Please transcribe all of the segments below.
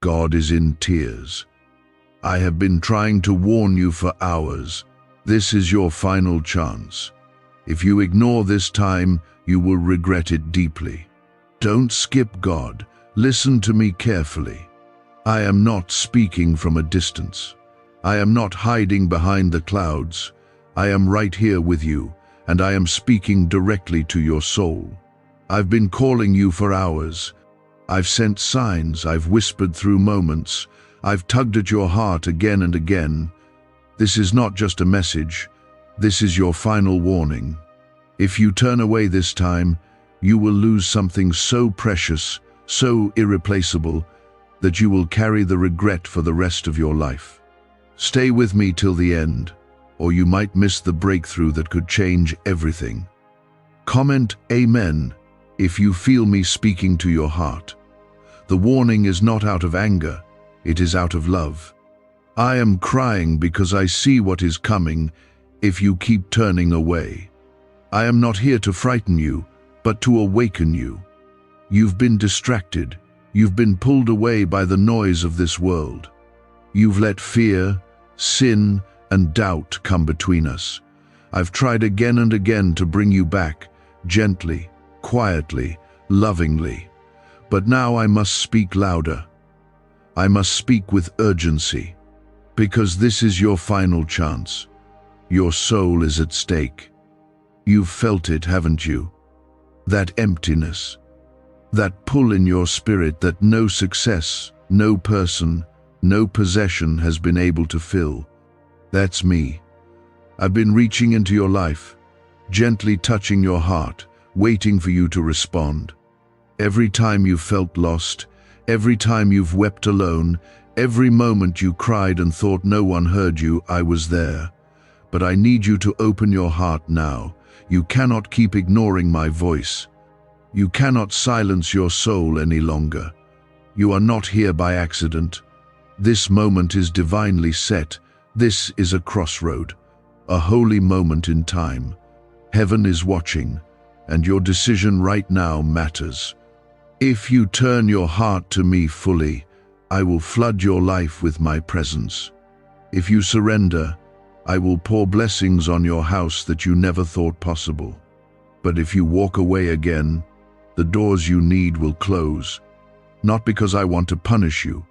God is in tears. I have been trying to warn you for hours. This is your final chance. If you ignore this time, you will regret it deeply. Don't skip God. Listen to me carefully. I am not speaking from a distance. I am not hiding behind the clouds. I am right here with you, and I am speaking directly to your soul. I've been calling you for hours. I've sent signs, I've whispered through moments, I've tugged at your heart again and again. This is not just a message, this is your final warning. If you turn away this time, you will lose something so precious, so irreplaceable, that you will carry the regret for the rest of your life. Stay with me till the end, or you might miss the breakthrough that could change everything. Comment Amen if you feel me speaking to your heart. The warning is not out of anger, it is out of love. I am crying because I see what is coming if you keep turning away. I am not here to frighten you, but to awaken you. You've been distracted. You've been pulled away by the noise of this world. You've let fear, sin, and doubt come between us. I've tried again and again to bring you back, gently, quietly, lovingly. But now I must speak louder. I must speak with urgency, because this is your final chance. Your soul is at stake. You've felt it, haven't you? That emptiness, that pull in your spirit that no success, no person, no possession has been able to fill. That's me. I've been reaching into your life, gently touching your heart, waiting for you to respond. Every time you felt lost, every time you've wept alone, every moment you cried and thought no one heard you, I was there. But I need you to open your heart now. You cannot keep ignoring my voice. You cannot silence your soul any longer. You are not here by accident. This moment is divinely set. This is a crossroad, a holy moment in time. Heaven is watching, and your decision right now matters. If you turn your heart to me fully, I will flood your life with my presence. If you surrender, I will pour blessings on your house that you never thought possible. But if you walk away again, the doors you need will close, not because I want to punish you,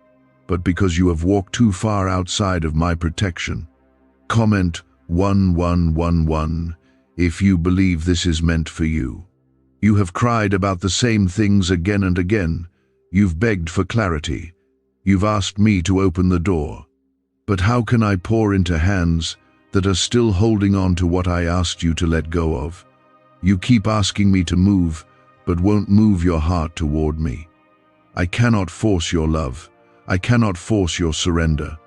but because you have walked too far outside of my protection. Comment 1111 if you believe this is meant for you. You have cried about the same things again and again. You've begged for clarity. You've asked me to open the door. But how can I pour into hands that are still holding on to what I asked you to let go of? You keep asking me to move, but won't move your heart toward me. I cannot force your love. I cannot force your surrender.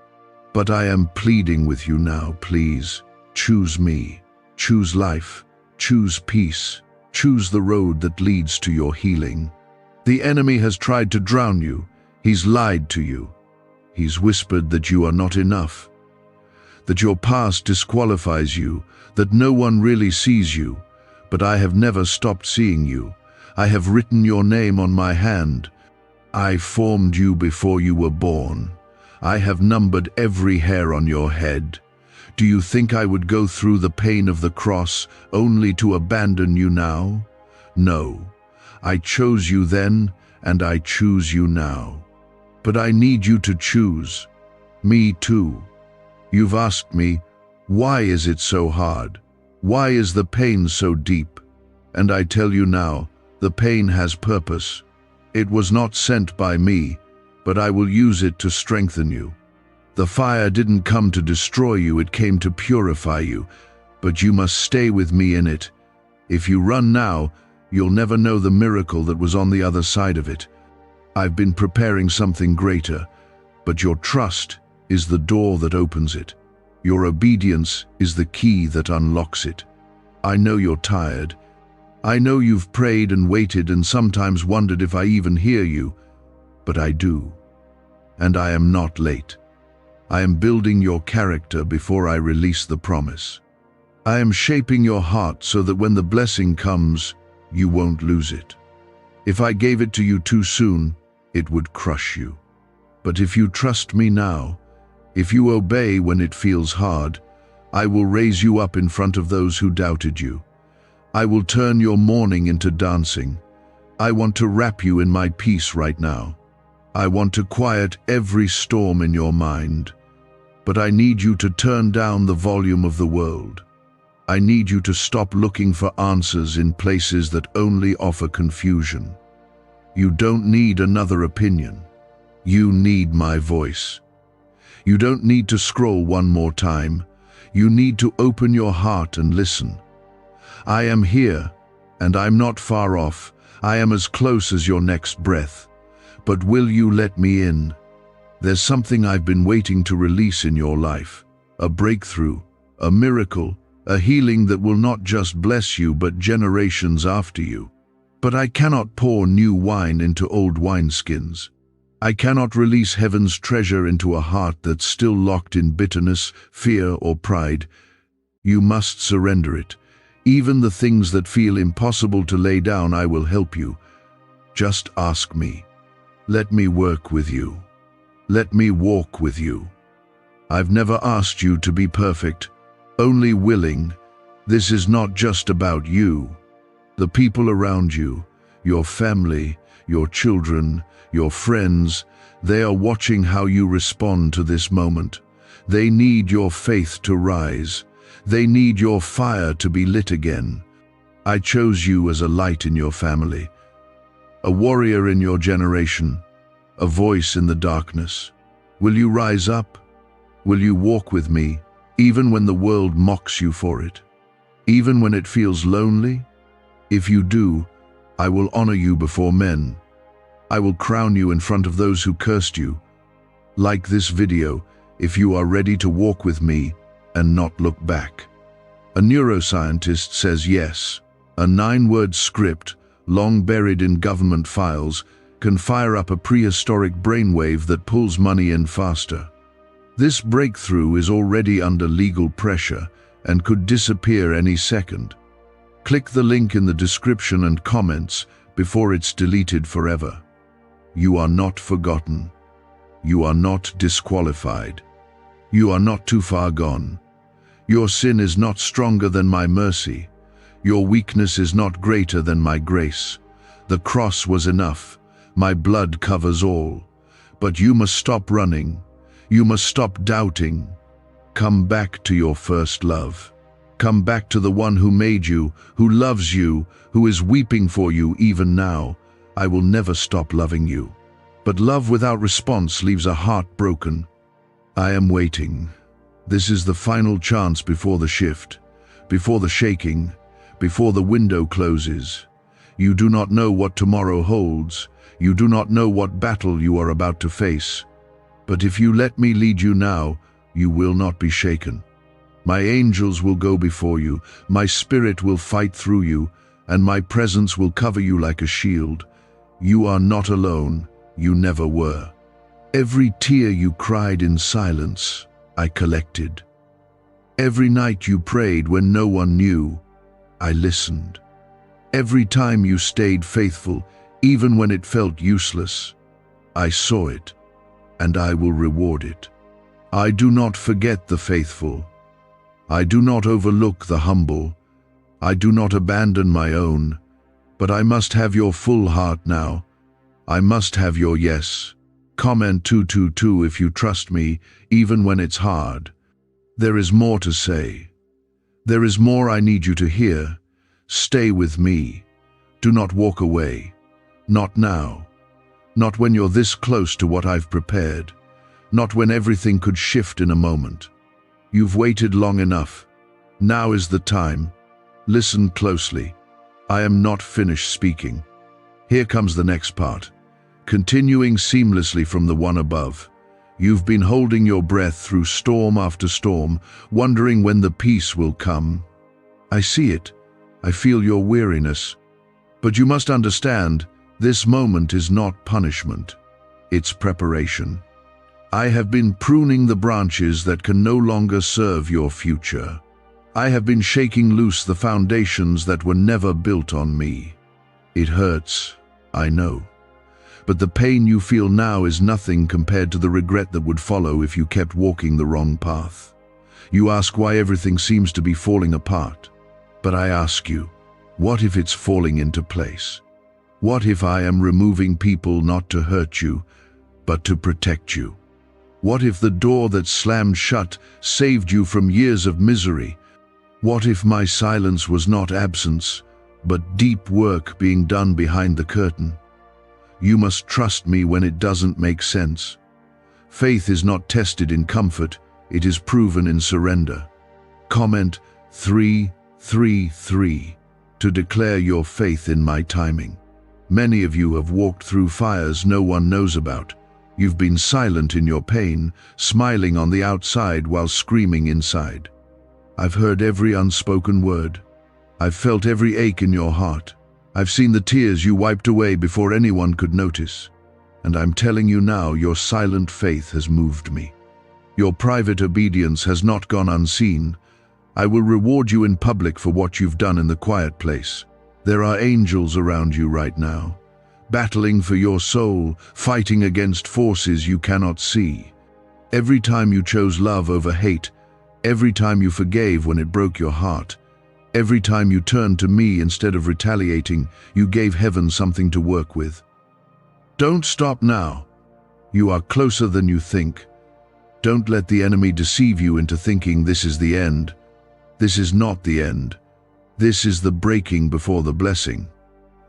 But I am pleading with you now, please. Choose me. Choose life. Choose peace. Choose the road that leads to your healing. The enemy has tried to drown you. He's lied to you. He's whispered that you are not enough, that your past disqualifies you, that no one really sees you. But I have never stopped seeing you. I have written your name on my hand. I formed you before you were born. I have numbered every hair on your head. Do you think I would go through the pain of the cross only to abandon you now? No. I chose you then, and I choose you now. But I need you to choose. Me too. You've asked me, why is it so hard? Why is the pain so deep? And I tell you now, the pain has purpose. It was not sent by me, but I will use it to strengthen you. The fire didn't come to destroy you, it came to purify you. But you must stay with me in it. If you run now, you'll never know the miracle that was on the other side of it. I've been preparing something greater, but your trust is the door that opens it. Your obedience is the key that unlocks it. I know you're tired. I know you've prayed and waited and sometimes wondered if I even hear you, but I do. And I am not late. I am building your character before I release the promise. I am shaping your heart so that when the blessing comes, you won't lose it. If I gave it to you too soon, it would crush you. But if you trust me now, if you obey when it feels hard, I will raise you up in front of those who doubted you. I will turn your mourning into dancing. I want to wrap you in my peace right now. I want to quiet every storm in your mind. But I need you to turn down the volume of the world. I need you to stop looking for answers in places that only offer confusion. You don't need another opinion. You need my voice. You don't need to scroll one more time. You need to open your heart and listen. I am here, and I'm not far off. I am as close as your next breath. But will you let me in? There's something I've been waiting to release in your life. A breakthrough, a miracle, a healing that will not just bless you but generations after you. But I cannot pour new wine into old wineskins. I cannot release heaven's treasure into a heart that's still locked in bitterness, fear, or pride. You must surrender it. Even the things that feel impossible to lay down, I will help you. Just ask me. Let me work with you. Let me walk with you. I've never asked you to be perfect, only willing. This is not just about you. The people around you, your family, your children, your friends, they are watching how you respond to this moment. They need your faith to rise. They need your fire to be lit again. I chose you as a light in your family, a warrior in your generation, a voice in the darkness. Will you rise up? Will you walk with me, even when the world mocks you for it? Even when it feels lonely? If you do, I will honor you before men. I will crown you in front of those who cursed you. Like this video if you are ready to walk with me and not look back. A neuroscientist says yes. A 9-word script, long buried in government files, can fire up a prehistoric brainwave that pulls money in faster. This breakthrough is already under legal pressure and could disappear any second. Click the link in the description and comments before it's deleted forever. You are not forgotten. You are not disqualified. You are not too far gone. Your sin is not stronger than my mercy. Your weakness is not greater than my grace. The cross was enough. My blood covers all. But you must stop running. You must stop doubting. Come back to your first love. Come back to the one who made you, who loves you, who is weeping for you even now. I will never stop loving you. But love without response leaves a heart broken. I am waiting. This is the final chance before the shift, before the shaking, before the window closes. You do not know what tomorrow holds. You do not know what battle you are about to face. But if you let me lead you now, you will not be shaken. My angels will go before you, my spirit will fight through you, and my presence will cover you like a shield. You are not alone, you never were. Every tear you cried in silence, I collected. Every night you prayed when no one knew, I listened. Every time you stayed faithful, even when it felt useless, I saw it, and I will reward it. I do not forget the faithful. I do not overlook the humble. I do not abandon my own. But I must have your full heart now. I must have your yes. Comment 222 if you trust me, even when it's hard. There is more to say. There is more I need you to hear. Stay with me. Do not walk away. Not now. Not when you're this close to what I've prepared. Not when everything could shift in a moment. You've waited long enough. Now is the time. Listen closely. I am not finished speaking. Here comes the next part. Continuing seamlessly from the one above. You've been holding your breath through storm after storm, wondering when the peace will come. I see it. I feel your weariness. But you must understand, this moment is not punishment. It's preparation. I have been pruning the branches that can no longer serve your future. I have been shaking loose the foundations that were never built on me. It hurts, I know. but the pain you feel now is nothing compared to the regret that would follow if you kept walking the wrong path. You ask why everything seems to be falling apart. But I ask you, what if it's falling into place? What if I am removing people not to hurt you, but to protect you? What if the door that slammed shut saved you from years of misery? What if my silence was not absence, but deep work being done behind the curtain? You must trust me when it doesn't make sense. Faith is not tested in comfort, it is proven in surrender. Comment 333 to declare your faith in my timing. Many of you have walked through fires no one knows about. You've been silent in your pain, smiling on the outside while screaming inside. I've heard every unspoken word. I've felt every ache in your heart. I've seen the tears you wiped away before anyone could notice. And I'm telling you now, your silent faith has moved me. Your private obedience has not gone unseen. I will reward you in public for what you've done in the quiet place. There are angels around you right now, battling for your soul, fighting against forces you cannot see. Every time you chose love over hate, every time you forgave when it broke your heart, every time you turned to me instead of retaliating, you gave heaven something to work with. Don't stop now. You are closer than you think. Don't let the enemy deceive you into thinking this is the end. This is not the end. This is the breaking before the blessing.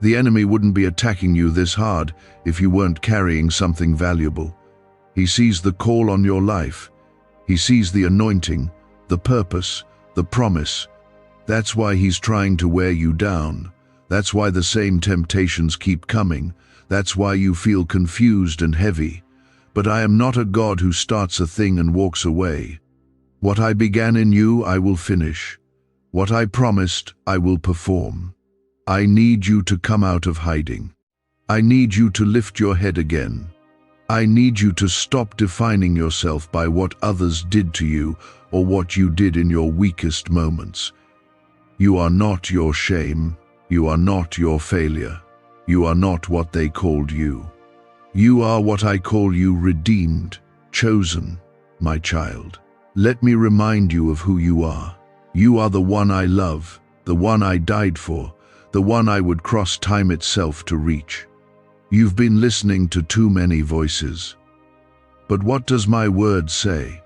The enemy wouldn't be attacking you this hard if you weren't carrying something valuable. He sees the call on your life. He sees the anointing, the purpose, the promise. That's why he's trying to wear you down. That's why the same temptations keep coming. That's why you feel confused and heavy. But I am not a God who starts a thing and walks away. What I began in you, I will finish. What I promised, I will perform. I need you to come out of hiding. I need you to lift your head again. I need you to stop defining yourself by what others did to you or what you did in your weakest moments. You are not your shame. You are not your failure. You are not what they called you. You are what I call you, redeemed, chosen, my child. Let me remind you of who you are. You are the one I love, the one I died for, the one I would cross time itself to reach. You've been listening to too many voices. But what does my word say?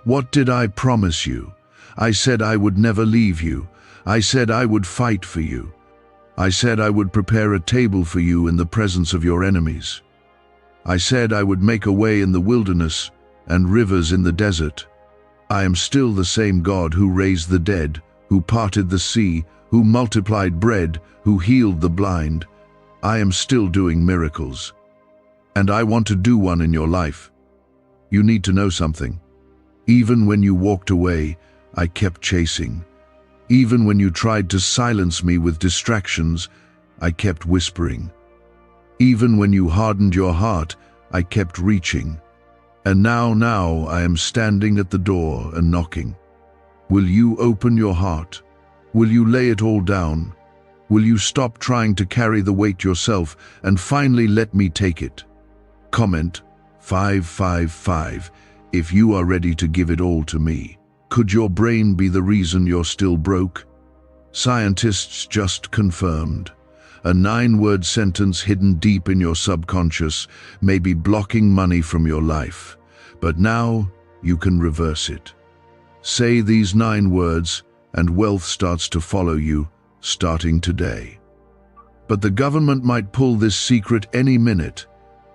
What did I promise you? I said I would never leave you. I said I would fight for you. I said I would prepare a table for you in the presence of your enemies. I said I would make a way in the wilderness and rivers in the desert. I am still the same God who raised the dead, who parted the sea, who multiplied bread, who healed the blind. I am still doing miracles. And I want to do one in your life. You need to know something. Even when you walked away, I kept chasing. Even when you tried to silence me with distractions, I kept whispering. Even when you hardened your heart, I kept reaching. And now I am standing at the door and knocking. Will you open your heart? Will you lay it all down? Will you stop trying to carry the weight yourself and finally let me take it? Comment 555 if you are ready to give it all to me. Could your brain be the reason you're still broke? Scientists just confirmed. A 9-word sentence hidden deep in your subconscious may be blocking money from your life, but now you can reverse it. Say these 9 words and wealth starts to follow you, starting today. But the government might pull this secret any minute.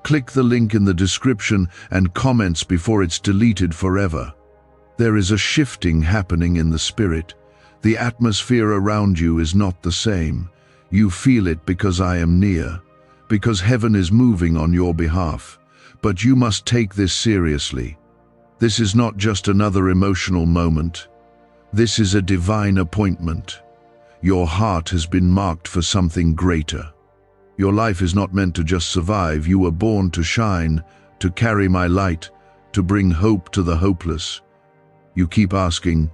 Click the link in the description and comments before it's deleted forever. There is a shifting happening in the spirit. The atmosphere around you is not the same. You feel it because I am near, because heaven is moving on your behalf. But you must take this seriously. This is not just another emotional moment. This is a divine appointment. Your heart has been marked for something greater. Your life is not meant to just survive. You were born to shine, to carry my light, to bring hope to the hopeless. You keep asking,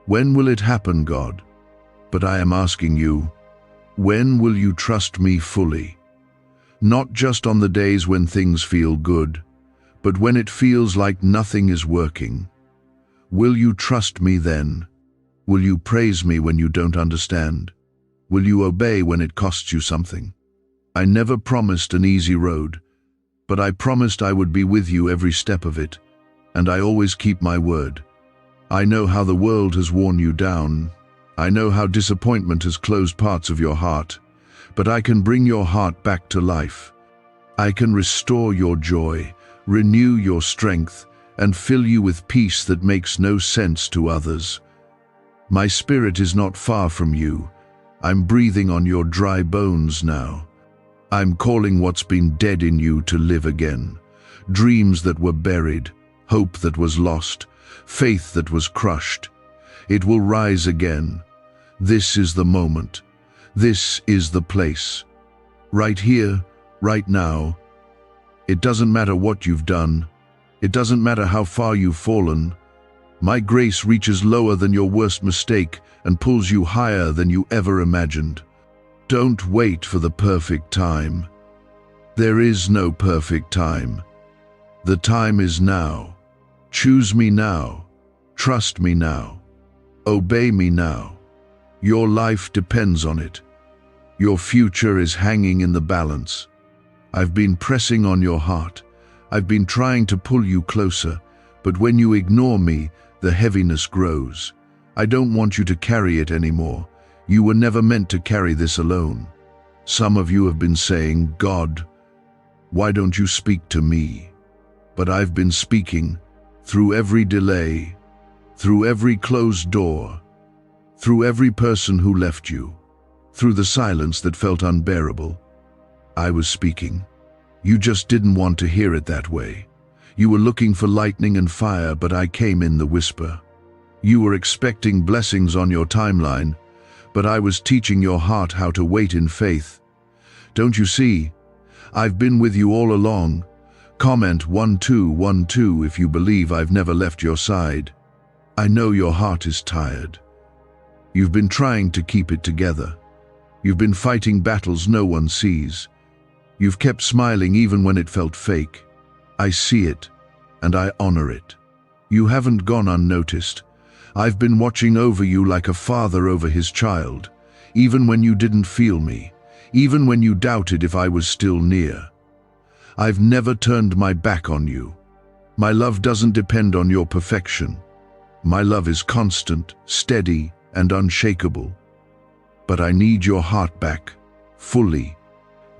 when will it happen, God? But I am asking you, when will you trust me fully? not just on the days when things feel good, but when it feels like nothing is working. Will you trust me then? Will you praise me when you don't understand? Will you obey when it costs you something? I never promised an easy road, but I promised I would be with you every step of it, and I always keep my word. I know how the world has worn you down. I know how disappointment has closed parts of your heart, but I can bring your heart back to life. I can restore your joy, renew your strength, and fill you with peace that makes no sense to others. My spirit is not far from you. I'm breathing on your dry bones now. I'm calling what's been dead in you to live again. Dreams that were buried, hope that was lost, faith that was crushed. It will rise again. This is the moment. This is the place. Right here, right now. It doesn't matter what you've done. It doesn't matter how far you've fallen. My grace reaches lower than your worst mistake and pulls you higher than you ever imagined. Don't wait for the perfect time. There is no perfect time. The time is now. Choose me now. Trust me now. Obey me now. Your life depends on it. Your future is hanging in the balance. I've been pressing on your heart. I've been trying to pull you closer, but when you ignore me, the heaviness grows. I don't want you to carry it anymore. You were never meant to carry this alone. Some of you have been saying, God, why don't you speak to me? But I've been speaking through every delay, through every closed door, through every person who left you, through the silence that felt unbearable. I was speaking. You just didn't want to hear it that way. You were looking for lightning and fire, but I came in the whisper. You were expecting blessings on your timeline, but I was teaching your heart how to wait in faith. Don't you see? I've been with you all along. Comment 1212 if you believe I've never left your side. I know your heart is tired. You've been trying to keep it together. You've been fighting battles no one sees. You've kept smiling even when it felt fake. I see it, and I honor it. You haven't gone unnoticed. I've been watching over you like a father over his child, even when you didn't feel me, even when you doubted if I was still near. I've never turned my back on you. My love doesn't depend on your perfection. My love is constant, steady, and unshakable. But I need your heart back, fully.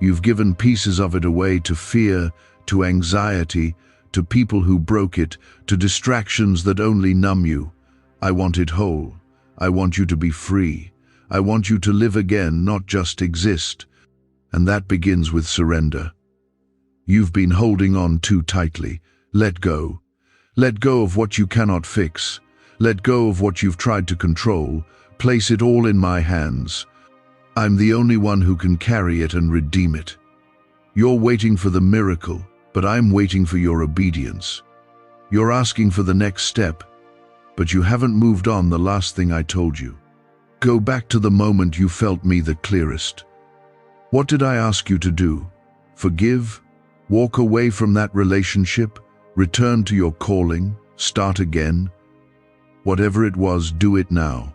You've given pieces of it away to fear, to anxiety, to people who broke it, to distractions that only numb you. I want it whole. I want you to be free. I want you to live again, not just exist. And that begins with surrender. You've been holding on too tightly. Let go. Let go of what you cannot fix. Let go of what you've tried to control. Place it all in my hands. I'm the only one who can carry it and redeem it. You're waiting for the miracle, but I'm waiting for your obedience. You're asking for the next step, but you haven't moved on the last thing I told you. Go back to the moment you felt me the clearest. What did I ask you to do? Forgive? Walk away from that relationship? Return to your calling? Start again? Whatever it was, do it now.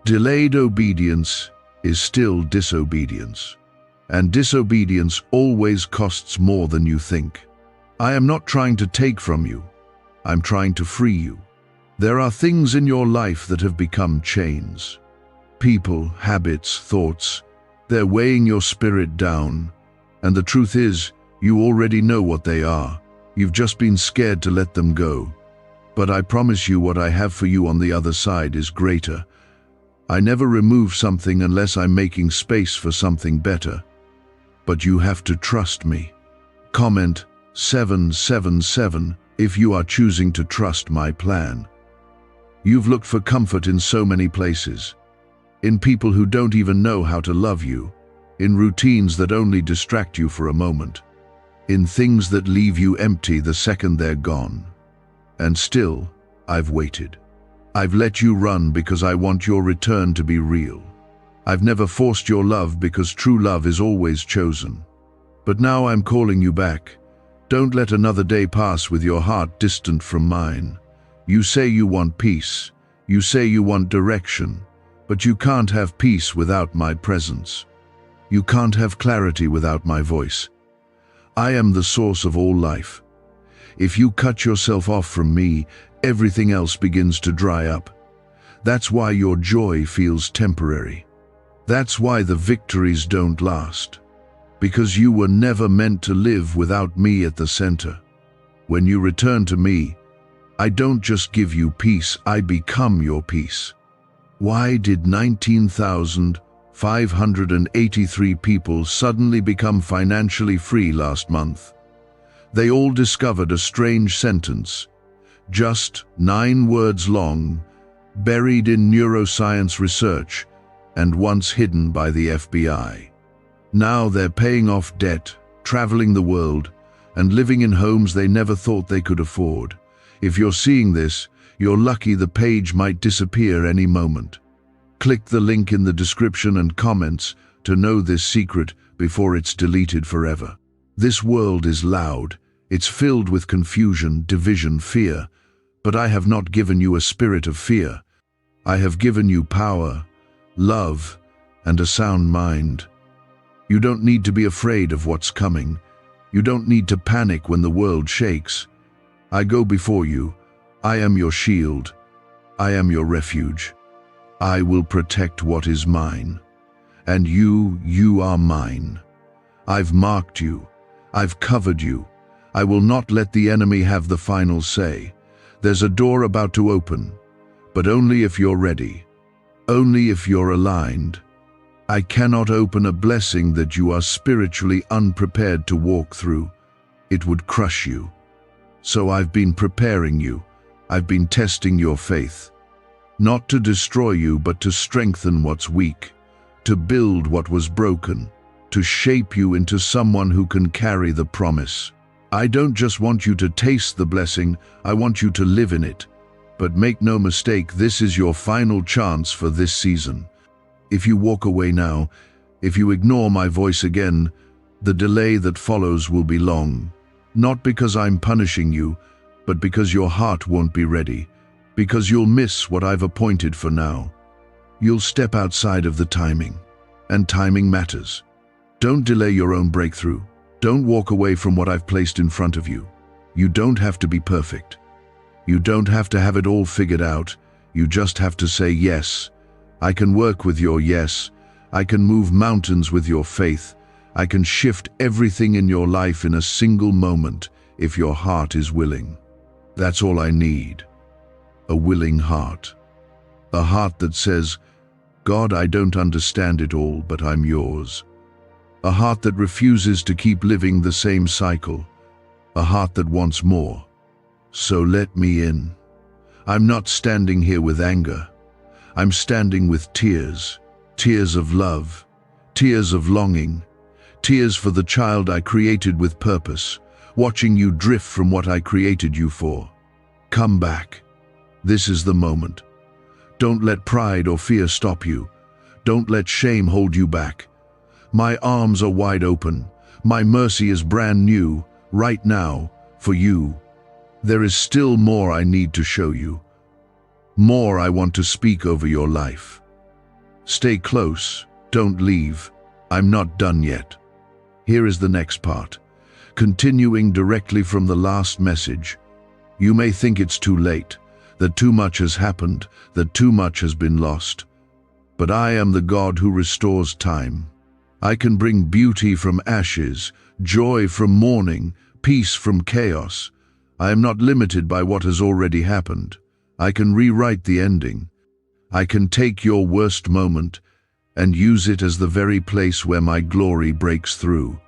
Delayed obedience is still disobedience, and disobedience always costs more than you think. I am not trying to take from you. I'm trying to free you. There are things in your life that have become chains. People, habits, thoughts. They're weighing your spirit down, and the truth is, you already know what they are. You've just been scared to let them go. But I promise you what I have for you on the other side is greater. I never remove something unless I'm making space for something better. But you have to trust me. Comment 777 if you are choosing to trust my plan. You've looked for comfort in so many places. In people who don't even know how to love you. In routines that only distract you for a moment. In things that leave you empty the second they're gone. And still, I've waited. I've let you run because I want your return to be real. I've never forced your love because true love is always chosen. But now I'm calling you back. Don't let another day pass with your heart distant from mine. You say you want peace. You say you want direction. But you can't have peace without my presence. You can't have clarity without my voice. I am the source of all life. If you cut yourself off from me, everything else begins to dry up. That's why your joy feels temporary. That's why the victories don't last. Because you were never meant to live without me at the center. When you return to me, I don't just give you peace, I become your peace. Why did 19,583 people suddenly become financially free last month? They all discovered a strange sentence, just 9 words long, buried in neuroscience research and once hidden by the FBI. Now they're paying off debt, traveling the world, and living in homes they never thought they could afford. If you're seeing this, you're lucky. The page might disappear any moment. Click the link in the description and comments to know this secret before it's deleted forever. This world is loud. It's filled with confusion, division, fear. But I have not given you a spirit of fear. I have given you power, love, and a sound mind. You don't need to be afraid of what's coming. You don't need to panic when the world shakes. I go before you. I am your shield. I am your refuge. I will protect what is mine. And you are mine. I've marked you. I've covered you. I will not let the enemy have the final say. There's a door about to open, but only if you're ready. Only if you're aligned. I cannot open a blessing that you are spiritually unprepared to walk through. It would crush you. So I've been preparing you. I've been testing your faith. Not to destroy you, but to strengthen what's weak, to build what was broken, to shape you into someone who can carry the promise. I don't just want you to taste the blessing, I want you to live in it. But make no mistake, this is your final chance for this season. If you walk away now, if you ignore my voice again, the delay that follows will be long. Not because I'm punishing you, but because your heart won't be ready, because you'll miss what I've appointed for now. You'll step outside of the timing, and timing matters. Don't delay your own breakthrough. Don't walk away from what I've placed in front of you. You don't have to be perfect. You don't have to have it all figured out. You just have to say yes. I can work with your yes. I can move mountains with your faith. I can shift everything in your life in a single moment if your heart is willing. That's all I need. A willing heart. A heart that says, God, I don't understand it all, but I'm yours. A heart that refuses to keep living the same cycle. A heart that wants more. So let me in. I'm not standing here with anger. I'm standing with tears. Tears of love. Tears of longing. Tears for the child I created with purpose, watching you drift from what I created you for. Come back. This is the moment. Don't let pride or fear stop you. Don't let shame hold you back. My arms are wide open. My mercy is brand new, right now, for you. There is still more I need to show you. More I want to speak over your life. Stay close. Don't leave. I'm not done yet. Here is the next part. Continuing directly from the last message. You may think it's too late, that too much has happened, that too much has been lost. But I am the God who restores time. I can bring beauty from ashes, joy from mourning, peace from chaos. I am not limited by what has already happened. I can rewrite the ending. I can take your worst moment and use it as the very place where my glory breaks through.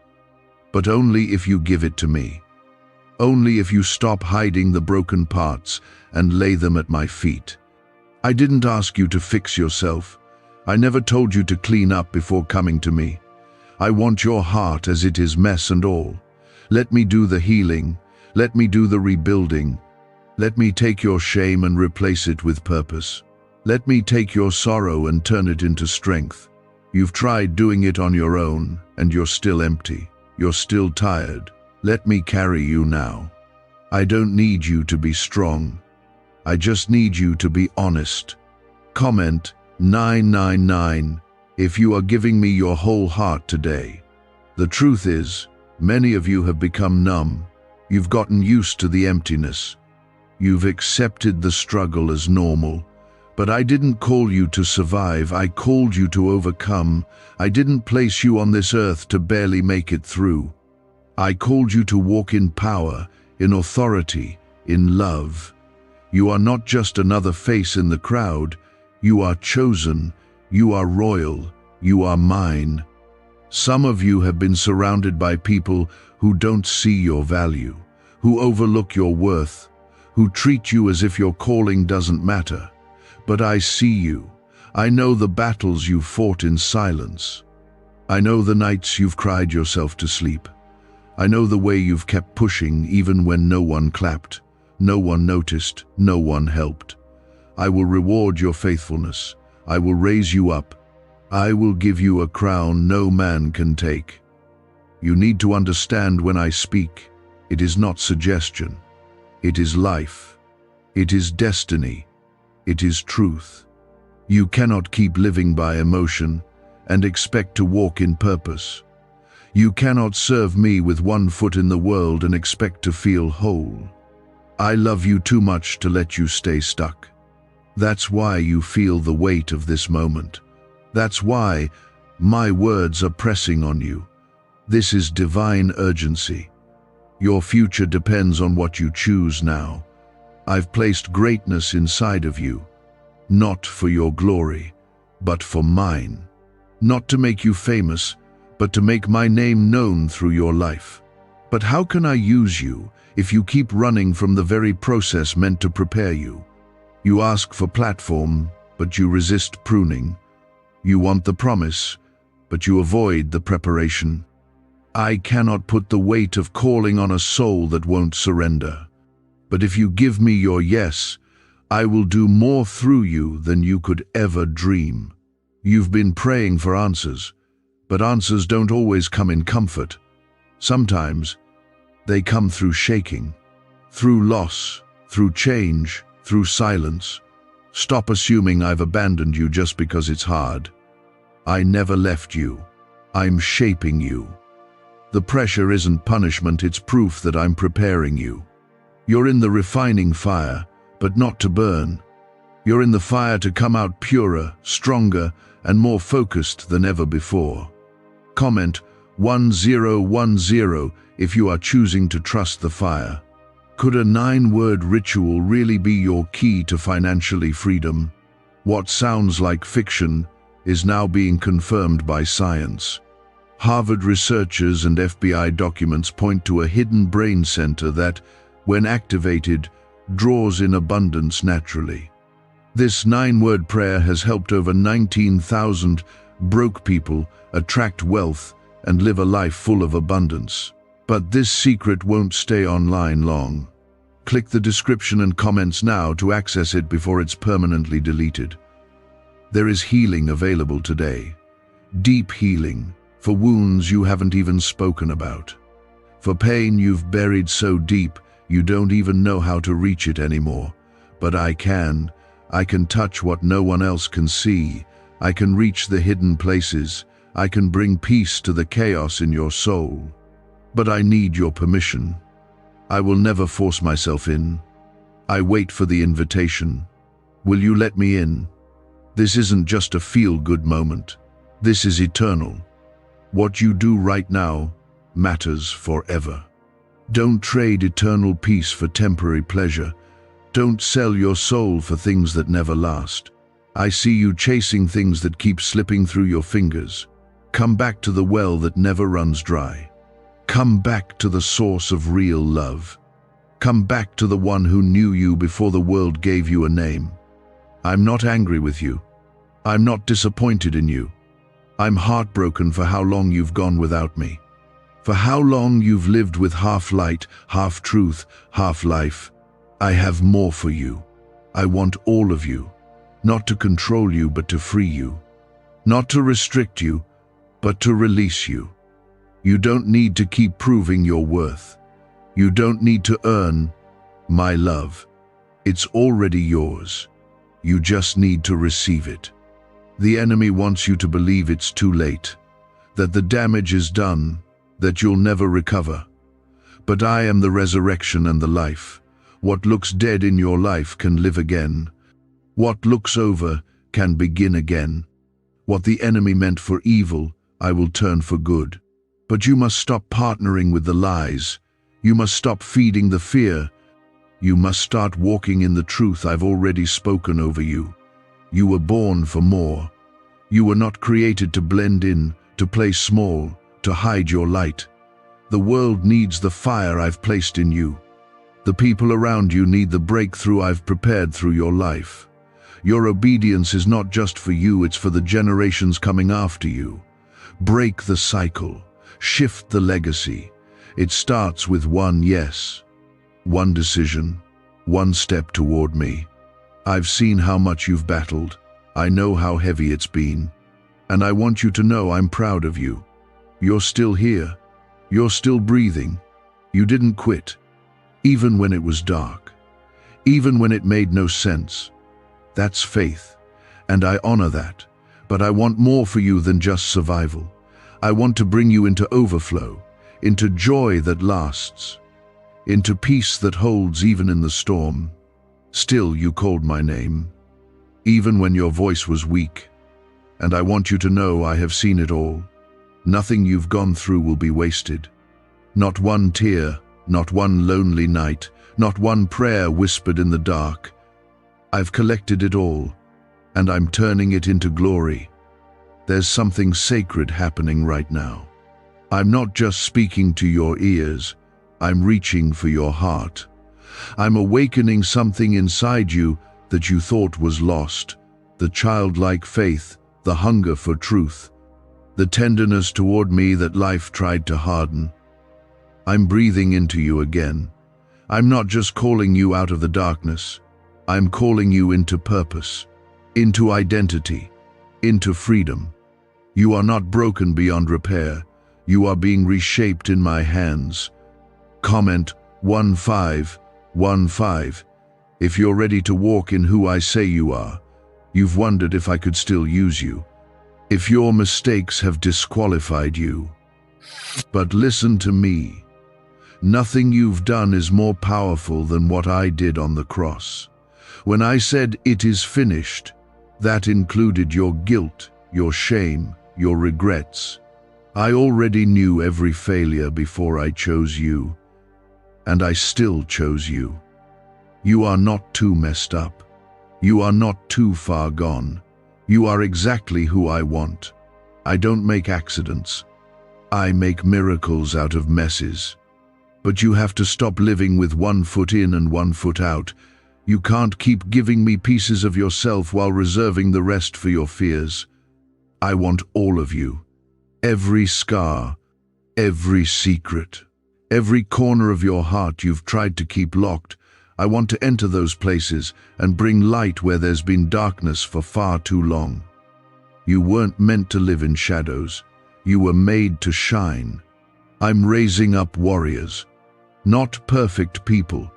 But only if you give it to me. Only if you stop hiding the broken parts and lay them at my feet. I didn't ask you to fix yourself. I never told you to clean up before coming to me. I want your heart as it is, mess and all. Let me do the healing. Let me do the rebuilding. Let me take your shame and replace it with purpose. Let me take your sorrow and turn it into strength. You've tried doing it on your own, and you're still empty. You're still tired. Let me carry you now. I don't need you to be strong. I just need you to be honest. Comment 999 if you are giving me your whole heart today. The truth is, many of you have become numb. You've gotten used to the emptiness. You've accepted the struggle as normal. But I didn't call you to survive, I called you to overcome. I didn't place you on this earth to barely make it through. I called you to walk in power, in authority, in love. You are not just another face in the crowd. You are chosen, you are royal, you are mine. Some of you have been surrounded by people who don't see your value, who overlook your worth, who treat you as if your calling doesn't matter. But I see you. I know the battles you've fought in silence. I know the nights you've cried yourself to sleep. I know the way you've kept pushing even when no one clapped, no one noticed, no one helped. I will reward your faithfulness. I will raise you up. I will give you a crown no man can take. You need to understand when I speak, it is not suggestion. It is life. It is destiny. It is truth. You cannot keep living by emotion and expect to walk in purpose. You cannot serve me with one foot in the world and expect to feel whole. I love you too much to let you stay stuck. That's why you feel the weight of this moment. That's why my words are pressing on you. This is divine urgency. Your future depends on what you choose now. I've placed greatness inside of you, not for your glory, but for mine. Not to make you famous, but to make my name known through your life. But how can I use you if you keep running from the very process meant to prepare you? You ask for platform, but you resist pruning. You want the promise, but you avoid the preparation. I cannot put the weight of calling on a soul that won't surrender. But if you give me your yes, I will do more through you than you could ever dream. You've been praying for answers, but answers don't always come in comfort. Sometimes they come through shaking, through loss, through change, through silence. Stop assuming I've abandoned you just because it's hard. I never left you. I'm shaping you. The pressure isn't punishment, it's proof that I'm preparing you. You're in the refining fire, but not to burn. You're in the fire to come out purer, stronger, and more focused than ever before. Comment 1010 if you are choosing to trust the fire. Could a 9-word ritual really be your key to financially freedom? What sounds like fiction is now being confirmed by science. Harvard researchers and FBI documents point to a hidden brain center that, when activated, draws in abundance naturally. This 9-word prayer has helped over 19,000 broke people attract wealth and live a life full of abundance. But this secret won't stay online long. Click the description and comments now to access it before it's permanently deleted. There is healing available today. Deep healing for wounds you haven't even spoken about. For pain you've buried so deep you don't even know how to reach it anymore. But I can. I can touch what no one else can see. I can reach the hidden places. I can bring peace to the chaos in your soul. But I need your permission. I will never force myself in. I wait for the invitation. Will you let me in? This isn't just a feel-good moment. This is eternal. What you do right now matters forever. Don't trade eternal peace for temporary pleasure. Don't sell your soul for things that never last. I see you chasing things that keep slipping through your fingers. Come back to the well that never runs dry. Come back to the source of real love. Come back to the one who knew you before the world gave you a name. I'm not angry with you. I'm not disappointed in you. I'm heartbroken for how long you've gone without me. For how long you've lived with half light, half truth, half life. I have more for you. I want all of you. Not to control you, but to free you. Not to restrict you, but to release you. You don't need to keep proving your worth. You don't need to earn my love. It's already yours. You just need to receive it. The enemy wants you to believe it's too late, that the damage is done, that you'll never recover. But I am the resurrection and the life. What looks dead in your life can live again. What looks over can begin again. What the enemy meant for evil, I will turn for good. But you must stop partnering with the lies. You must stop feeding the fear. You must start walking in the truth I've already spoken over you. You were born for more. You were not created to blend in, to play small, to hide your light. The world needs the fire I've placed in you. The people around you need the breakthrough I've prepared through your life. Your obedience is not just for you, it's for the generations coming after you. Break the cycle. Shift the legacy. It starts with one yes, one decision, one step toward me. I've seen how much you've battled. I know how heavy it's been. And I want you to know I'm proud of you. You're still here. You're still breathing. You didn't quit. Even when it was dark. Even when it made no sense. That's faith. And I honor that. But I want more for you than just survival. I want to bring you into overflow, into joy that lasts, into peace that holds even in the storm. Still you called my name, even when your voice was weak. And I want you to know I have seen it all. Nothing you've gone through will be wasted. Not one tear, not one lonely night, not one prayer whispered in the dark. I've collected it all, and I'm turning it into glory. There's something sacred happening right now. I'm not just speaking to your ears, I'm reaching for your heart. I'm awakening something inside you that you thought was lost, the childlike faith, the hunger for truth, the tenderness toward me that life tried to harden. I'm breathing into you again. I'm not just calling you out of the darkness, I'm calling you into purpose, into identity, into freedom. You are not broken beyond repair. You are being reshaped in my hands. Comment 1515. If you're ready to walk in who I say you are, you've wondered if I could still use you. If your mistakes have disqualified you. But listen to me. Nothing you've done is more powerful than what I did on the cross. When I said it is finished, that included your guilt, your shame, your regrets. I already knew every failure before I chose you, and I still chose you. You are not too messed up. You are not too far gone. You are exactly who I want. I don't make accidents. I make miracles out of messes. But you have to stop living with one foot in and one foot out. You can't keep giving me pieces of yourself while reserving the rest for your fears. I want all of you. Every scar, every secret, every corner of your heart you've tried to keep locked. I want to enter those places and bring light where there's been darkness for far too long. You weren't meant to live in shadows. You were made to shine. I'm raising up warriors, not perfect people,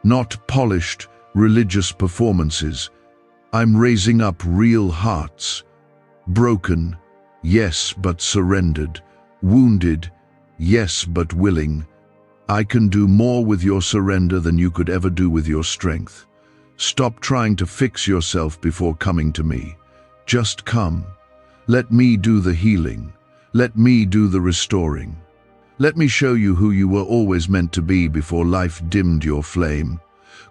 not polished religious performances. I'm raising up real hearts. Broken, yes, but surrendered. Wounded, yes, but willing. I can do more with your surrender than you could ever do with your strength. Stop trying to fix yourself before coming to me. Just come. Let me do the healing. Let me do the restoring. Let me show you who you were always meant to be before life dimmed your flame.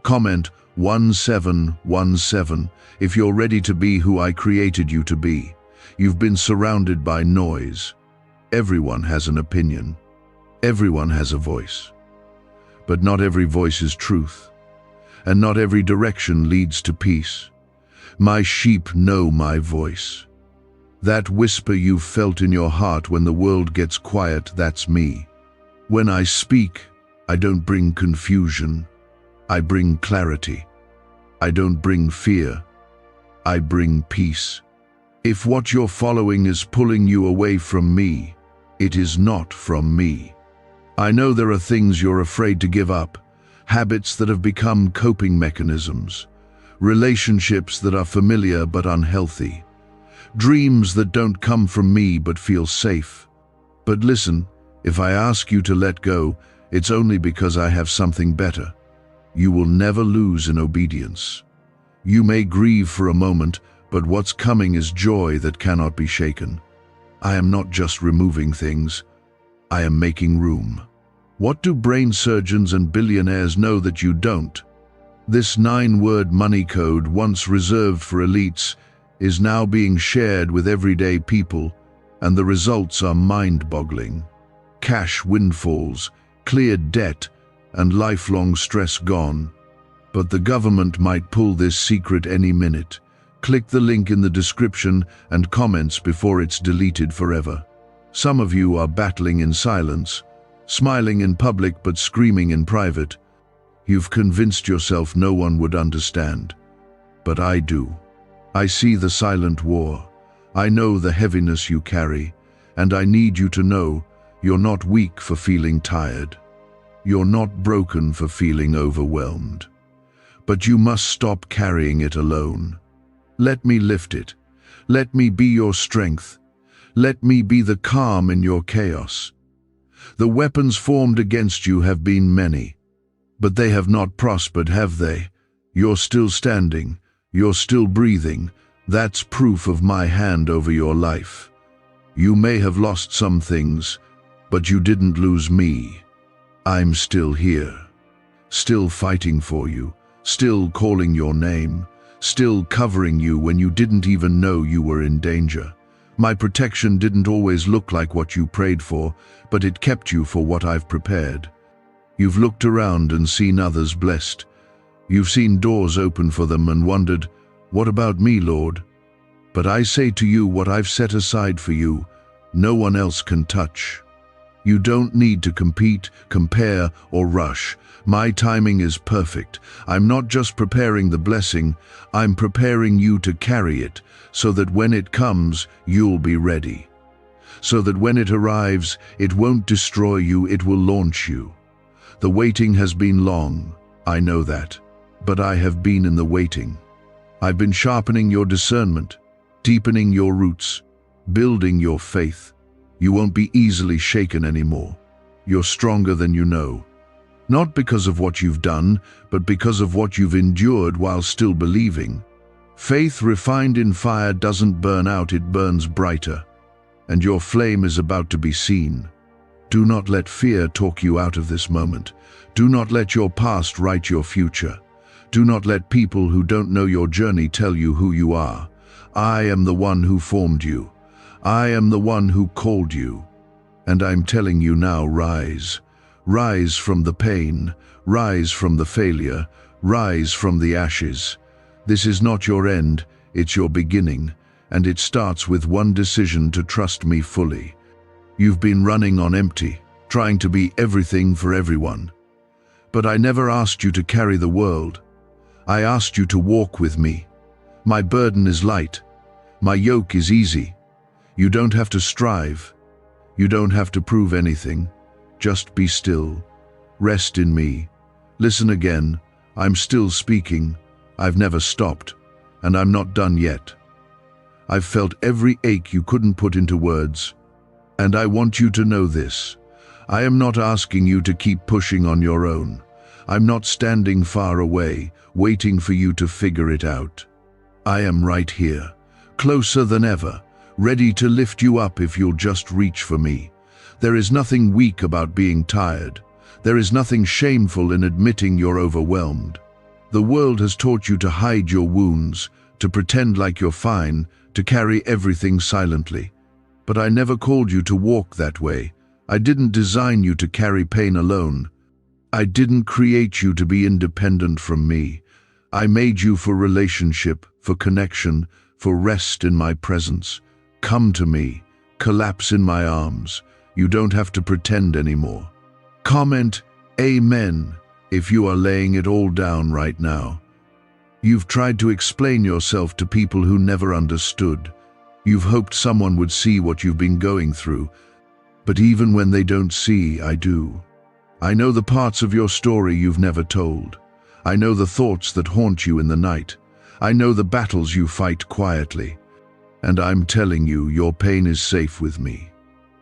Comment 1717 if you're ready to be who I created you to be. You've been surrounded by noise. Everyone has an opinion. Everyone has a voice. But not every voice is truth. And not every direction leads to peace. My sheep know my voice. That whisper you felt in your heart when the world gets quiet, that's me. When I speak, I don't bring confusion. I bring clarity. I don't bring fear. I bring peace. If what you're following is pulling you away from me, It is not from me. I know there are things you're afraid to give up, habits that have become coping mechanisms, relationships that are familiar but unhealthy, dreams that don't come from me but feel safe. But listen, if I ask you to let go, it's only because I have something better. You will never lose in obedience. You may grieve for a moment, but what's coming is joy that cannot be shaken. I am not just removing things, I am making room. What do brain surgeons and billionaires know that you don't? This 9-word money code, once reserved for elites, is now being shared with everyday people, and the results are mind-boggling. Cash windfalls, cleared debt, and lifelong stress gone. But the government might pull this secret any minute. Click the link in the description and comments before it's deleted forever. Some of you are battling in silence, smiling in public but screaming in private. You've convinced yourself no one would understand. But I do. I see the silent war. I know the heaviness you carry, and I need you to know you're not weak for feeling tired. You're not broken for feeling overwhelmed. But you must stop carrying it alone. Let me lift it. Let me be your strength. Let me be the calm in your chaos. The weapons formed against you have been many, but they have not prospered, have they? You're still standing. You're still breathing. That's proof of my hand over your life. You may have lost some things, but you didn't lose me. I'm still here, still fighting for you, still calling your name, still covering you when you didn't even know you were in danger. My protection didn't always look like what you prayed for, but it kept you for what I've prepared. You've looked around and seen others blessed. You've seen doors open for them and wondered, what about me, Lord? But I say to you, what I've set aside for you, no one else can touch. You don't need to compete, compare, or rush. My timing is perfect. I'm not just preparing the blessing, I'm preparing you to carry it, so that when it comes, you'll be ready. So that when it arrives, it won't destroy you, it will launch you. The waiting has been long, I know that, but I have been in the waiting. I've been sharpening your discernment, deepening your roots, building your faith. You won't be easily shaken anymore. You're stronger than you know. Not because of what you've done, but because of what you've endured while still believing. Faith refined in fire doesn't burn out, it burns brighter. And your flame is about to be seen. Do not let fear talk you out of this moment. Do not let your past write your future. Do not let people who don't know your journey tell you who you are. I am the one who formed you. I am the one who called you. And I'm telling you now, rise. Rise from the pain. Rise from the failure. Rise from the ashes. This is not your end, it's your beginning. And it starts with one decision: to trust me fully. You've been running on empty, trying to be everything for everyone. But I never asked you to carry the world. I asked you to walk with me. My burden is light. My yoke is easy. You don't have to strive. You don't have to prove anything. Just be still. Rest in me. Listen again. I'm still speaking. I've never stopped. And I'm not done yet. I've felt every ache you couldn't put into words. And I want you to know this. I am not asking you to keep pushing on your own. I'm not standing far away, waiting for you to figure it out. I am right here, closer than ever, ready to lift you up if you'll just reach for me. There is nothing weak about being tired. There is nothing shameful in admitting you're overwhelmed. The world has taught you to hide your wounds, to pretend like you're fine, to carry everything silently. But I never called you to walk that way. I didn't design you to carry pain alone. I didn't create you to be independent from me. I made you for relationship, for connection, for rest in my presence. Come to me, collapse in my arms. You don't have to pretend anymore. Comment Amen if you are laying it all down right now. You've tried to explain yourself to people who never understood. You've hoped someone would see what you've been going through, But even when they don't see, I do. I know the parts of your story you've never told. I know the thoughts that haunt you in the night. I know the battles you fight quietly. And I'm telling you, your pain is safe with me.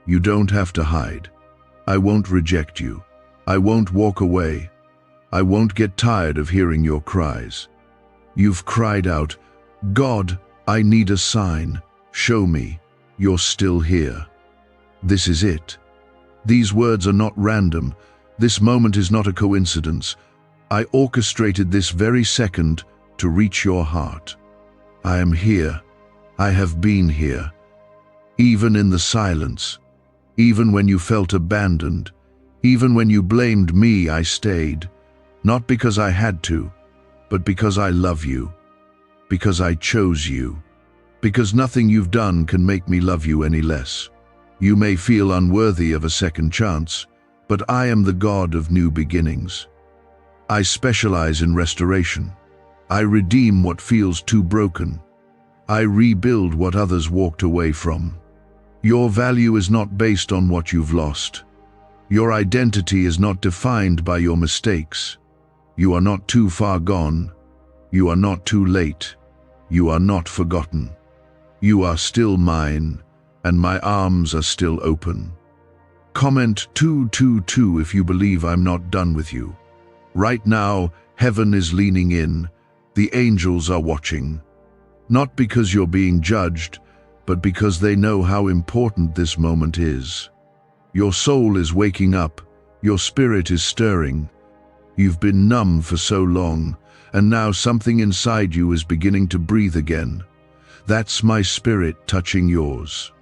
You don't have to hide. I won't reject you. I won't walk away. I won't get tired of hearing your cries. You've cried out, "God, I need a sign. Show me you're still here." This is it. These words are not random. This moment is not a coincidence. I orchestrated this very second to reach your heart. I am here. I have been here. Even in the silence, even when you felt abandoned, even when you blamed me, I stayed. Not because I had to, but because I love you. Because I chose you. Because nothing you've done can make me love you any less. You may feel unworthy of a second chance, but I am the God of new beginnings. I specialize in restoration. I redeem what feels too broken. I rebuild what others walked away from. Your value is not based on what you've lost. Your identity is not defined by your mistakes. You are not too far gone. You are not too late. You are not forgotten. You are still mine, and my arms are still open. Comment 222 if you believe I'm not done with you. Right now, heaven is leaning in. The angels are watching. Not because you're being judged, but because they know how important this moment is. Your soul is waking up. Your spirit is stirring. You've been numb for so long, and now something inside you is beginning to breathe again. That's my spirit touching yours.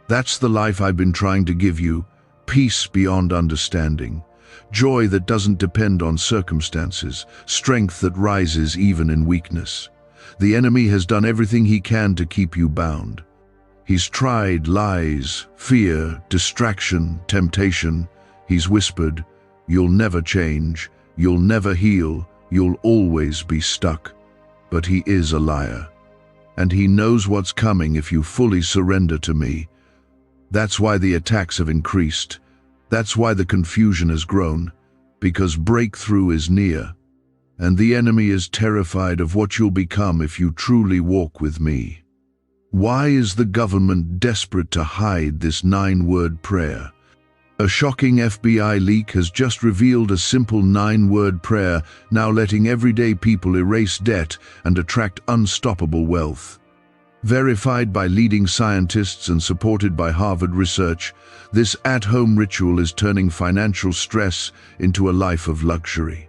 That's the life I've been trying to give you, peace beyond understanding, joy that doesn't depend on circumstances, strength that rises even in weakness. The enemy has done everything he can to keep you bound. He's tried lies, fear, distraction, temptation. He's whispered, "You'll never change, you'll never heal, you'll always be stuck." But he is a liar. And he knows what's coming if you fully surrender to me. That's why the attacks have increased. That's why the confusion has grown. Because breakthrough is near. And the enemy is terrified of what you'll become if you truly walk with me. Why is the government desperate to hide this 9-word prayer? A shocking FBI leak has just revealed a simple 9-word prayer now letting everyday people erase debt and attract unstoppable wealth. Verified by leading scientists and supported by Harvard research, this at-home ritual is turning financial stress into a life of luxury.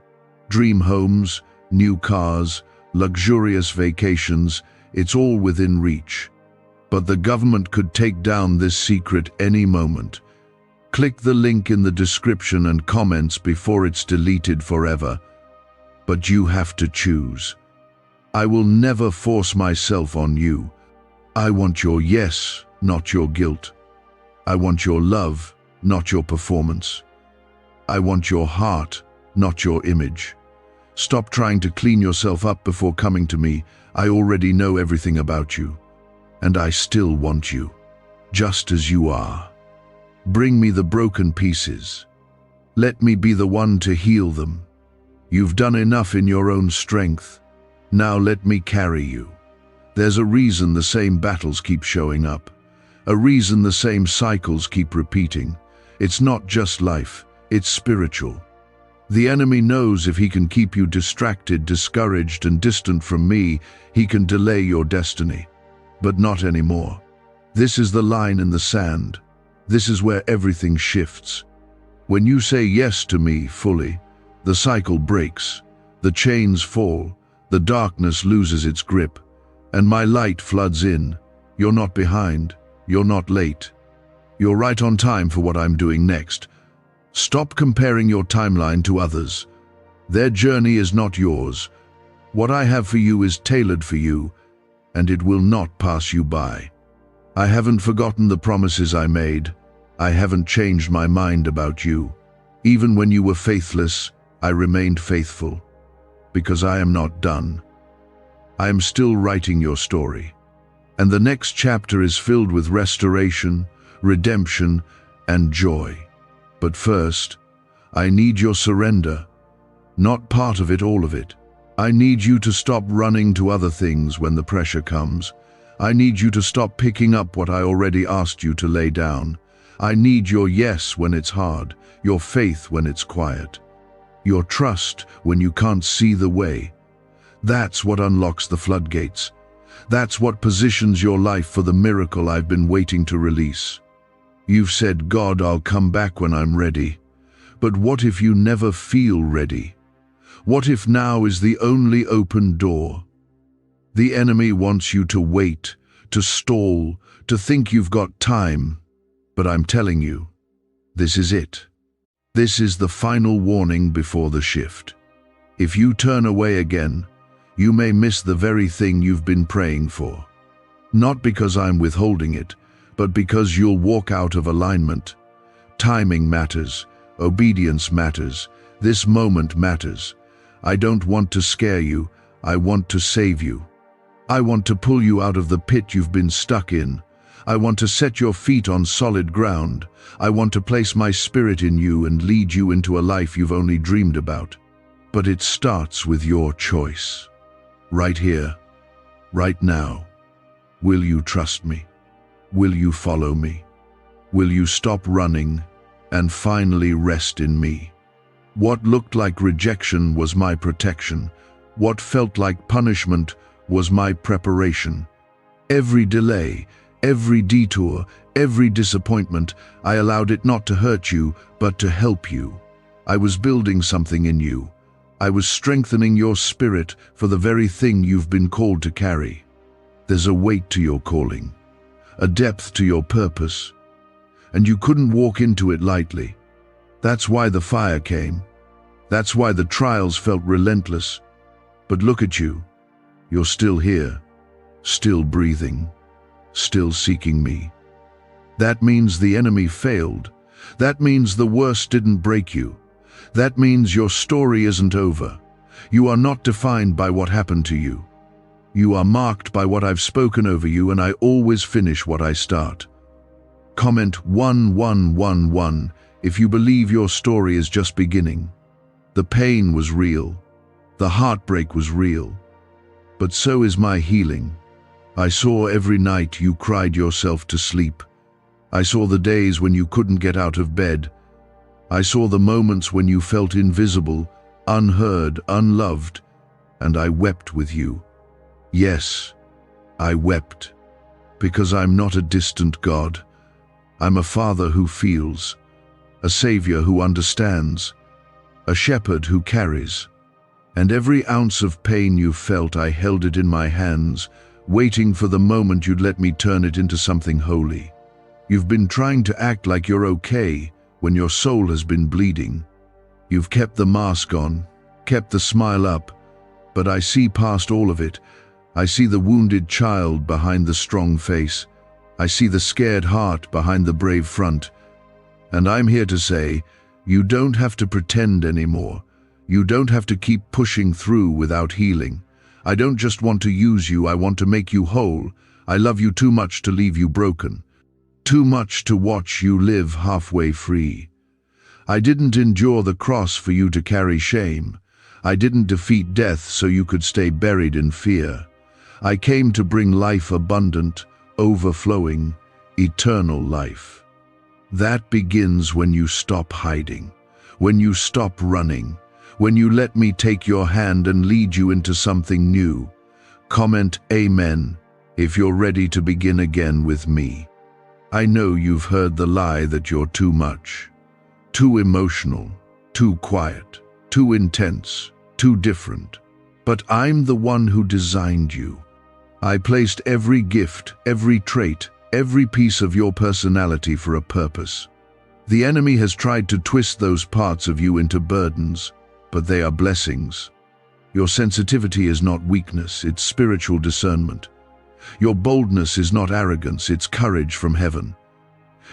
Dream homes, new cars, luxurious vacations, it's all within reach. But the government could take down this secret any moment. Click the link in the description and comments before it's deleted forever. But you have to choose. I will never force myself on you. I want your yes, not your guilt. I want your love, not your performance. I want your heart, not your image. Stop trying to clean yourself up before coming to me. I already know everything about you. And I still want you, just as you are. Bring me the broken pieces. Let me be the one to heal them. You've done enough in your own strength. Now let me carry you. There's a reason the same battles keep showing up. A reason the same cycles keep repeating. It's not just life, it's spiritual. The enemy knows if he can keep you distracted, discouraged, and distant from me, he can delay your destiny. But not anymore. This is the line in the sand. This is where everything shifts. When you say yes to me fully, the cycle breaks, the chains fall, the darkness loses its grip, and my light floods in. You're not behind, you're not late. You're right on time for what I'm doing next. Stop comparing your timeline to others. Their journey is not yours. What I have for you is tailored for you, and it will not pass you by. I haven't forgotten the promises I made. I haven't changed my mind about you. Even when you were faithless, I remained faithful. Because I am not done. I am still writing your story. And the next chapter is filled with restoration, redemption, and joy. But first, I need your surrender. Not part of it, all of it. I need you to stop running to other things when the pressure comes. I need you to stop picking up what I already asked you to lay down. I need your yes when it's hard, your faith when it's quiet, your trust when you can't see the way. That's what unlocks the floodgates. That's what positions your life for the miracle I've been waiting to release. You've said, God, I'll come back when I'm ready. But what if you never feel ready? What if now is the only open door? The enemy wants you to wait, to stall, to think you've got time. But I'm telling you, this is it. This is the final warning before the shift. If you turn away again, you may miss the very thing you've been praying for. Not because I'm withholding it, but because you'll walk out of alignment. Timing matters. Obedience matters. This moment matters. I don't want to scare you. I want to save you. I want to pull you out of the pit you've been stuck in. I want to set your feet on solid ground. I want to place my spirit in you and lead you into a life you've only dreamed about. But it starts with your choice. Right here, right now. Will you trust me? Will you follow me? Will you stop running and finally rest in me? What looked like rejection was my protection. What felt like punishment was my preparation. Every delay, every detour, every disappointment, I allowed it not to hurt you, but to help you. I was building something in you. I was strengthening your spirit for the very thing you've been called to carry. There's a weight to your calling, a depth to your purpose, and you couldn't walk into it lightly. That's why the fire came. That's why the trials felt relentless. But look at you. You're still here, still breathing, still seeking me. That means the enemy failed. That means the worst didn't break you. That means your story isn't over. You are not defined by what happened to you. You are marked by what I've spoken over you, and I always finish what I start. Comment 1111 if you believe your story is just beginning. The pain was real. The heartbreak was real. But so is my healing. I saw every night you cried yourself to sleep. I saw the days when you couldn't get out of bed. I saw the moments when you felt invisible, unheard, unloved, and I wept with you. Yes, I wept, because I'm not a distant God. I'm a father who feels, a savior who understands, a shepherd who carries. And every ounce of pain you felt, I held it in my hands, waiting for the moment you'd let me turn it into something holy. You've been trying to act like you're okay when your soul has been bleeding. You've kept the mask on, kept the smile up, but I see past all of it. I see the wounded child behind the strong face. I see the scared heart behind the brave front. And I'm here to say, you don't have to pretend anymore. You don't have to keep pushing through without healing. I don't just want to use you, I want to make you whole. I love you too much to leave you broken. Too much to watch you live halfway free. I didn't endure the cross for you to carry shame. I didn't defeat death so you could stay buried in fear. I came to bring life abundant, overflowing, eternal life. That begins when you stop hiding, when you stop running, when you let me take your hand and lead you into something new. Comment Amen if you're ready to begin again with me. I know you've heard the lie that you're too much, too emotional, too quiet, too intense, too different. But I'm the one who designed you. I placed every gift, every trait, every piece of your personality for a purpose. The enemy has tried to twist those parts of you into burdens, but they are blessings. Your sensitivity is not weakness, it's spiritual discernment. Your boldness is not arrogance, it's courage from heaven.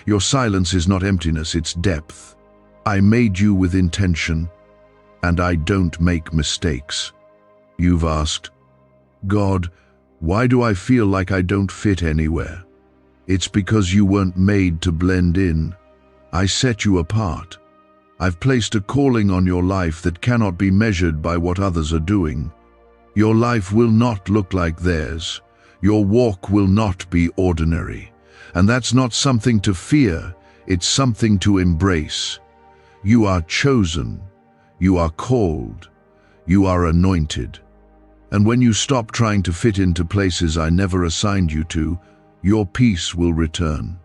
Your silence is not emptiness, it's depth. I made you with intention, and I don't make mistakes. You've asked, God, why do I feel like I don't fit anywhere? It's because you weren't made to blend in. I set you apart. I've placed a calling on your life that cannot be measured by what others are doing. Your life will not look like theirs. Your walk will not be ordinary. And that's not something to fear, it's something to embrace. You are chosen. You are called. You are anointed. And when you stop trying to fit into places I never assigned you to, your peace will return.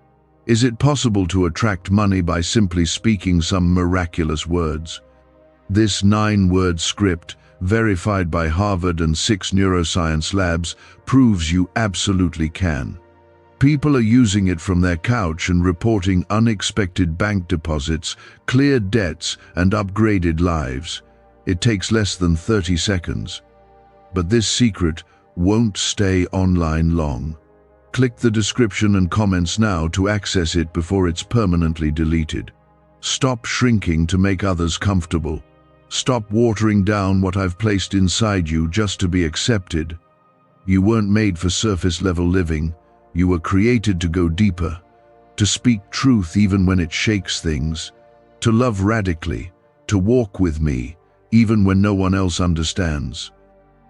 Is it possible to attract money by simply speaking some miraculous words? This 9-word script, verified by Harvard and 6 neuroscience labs, proves you absolutely can. People are using it from their couch and reporting unexpected bank deposits, cleared debts, and upgraded lives. It takes less than 30 seconds. But this secret won't stay online long. Click the description and comments now to access it before it's permanently deleted. Stop shrinking to make others comfortable. Stop watering down what I've placed inside you just to be accepted. You weren't made for surface-level living. You were created to go deeper, to speak truth even when it shakes things, to love radically, to walk with me, even when no one else understands.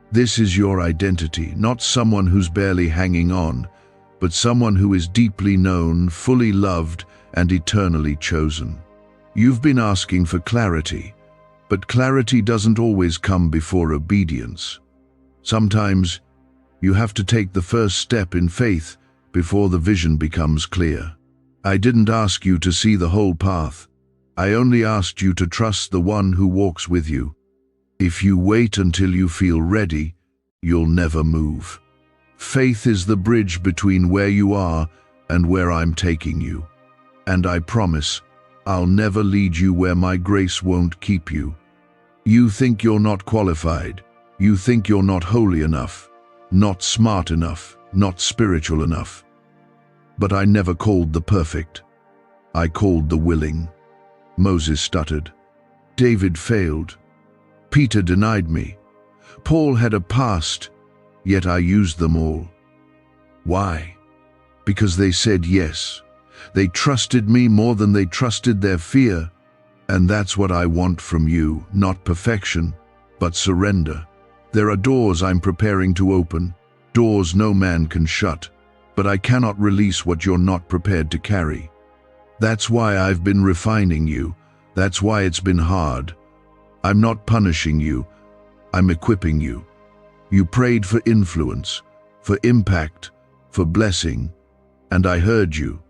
This is your identity, not someone who's barely hanging on, but someone who is deeply known, fully loved, and eternally chosen. You've been asking for clarity, but clarity doesn't always come before obedience. Sometimes you have to take the first step in faith before the vision becomes clear. I didn't ask you to see the whole path. I only asked you to trust the one who walks with you. If you wait until you feel ready, you'll never move. Faith is the bridge between where you are and where I'm taking you. And I promise, I'll never lead you where my grace won't keep you. You think you're not qualified. You think you're not holy enough, not smart enough, not spiritual enough. But I never called the perfect. I called the willing. Moses stuttered. David failed. Peter denied me. Paul had a past, yet I used them all. Why? Because they said yes. They trusted me more than they trusted their fear. And that's what I want from you, not perfection, but surrender. There are doors I'm preparing to open, doors no man can shut, but I cannot release what you're not prepared to carry. That's why I've been refining you. That's why it's been hard. I'm not punishing you. I'm equipping you. You prayed for influence, for impact, for blessing, and I heard you.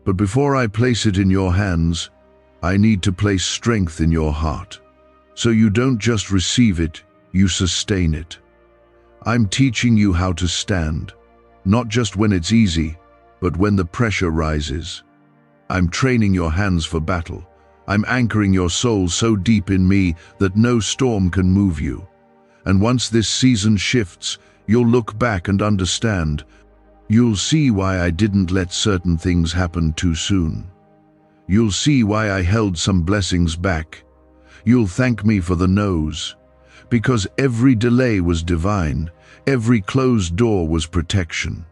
But before I place it in your hands, I need to place strength in your heart. So you don't just receive it, you sustain it. I'm teaching you how to stand, not just when it's easy, but when the pressure rises. I'm training your hands for battle. I'm anchoring your soul so deep in me that no storm can move you. And once this season shifts, you'll look back and understand. You'll see why I didn't let certain things happen too soon. You'll see why I held some blessings back. You'll thank me for the no's, because every delay was divine, every closed door was protection.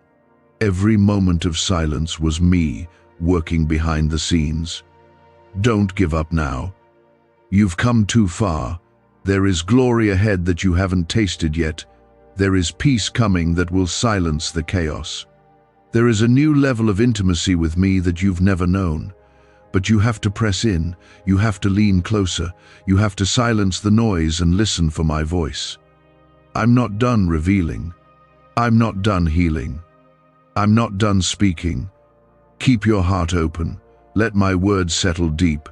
Every moment of silence was me working behind the scenes. Don't give up now. You've come too far. There is glory ahead that you haven't tasted yet. There is peace coming that will silence the chaos. There is a new level of intimacy with me that you've never known. But you have to press in, you have to lean closer, you have to silence the noise and listen for my voice. I'm not done revealing. I'm not done healing. I'm not done speaking. Keep your heart open. Let my words settle deep.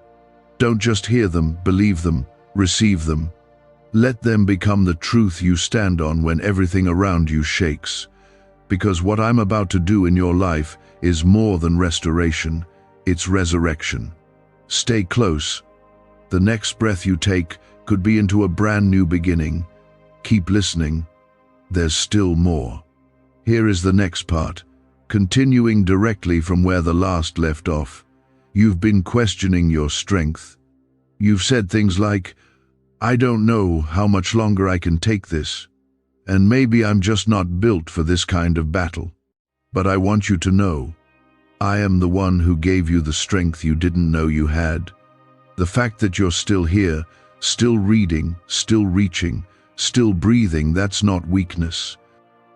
Don't just hear them, believe them, receive them. Let them become the truth you stand on when everything around you shakes. Because what I'm about to do in your life is more than restoration, it's resurrection. Stay close. The next breath you take could be into a brand new beginning. Keep listening. There's still more. Here is the next part, continuing directly from where the last left off. You've been questioning your strength. You've said things like, I don't know how much longer I can take this, and maybe I'm just not built for this kind of battle. But I want you to know, I am the one who gave you the strength you didn't know you had. The fact that you're still here, still reading, still reaching, still breathing, that's not weakness.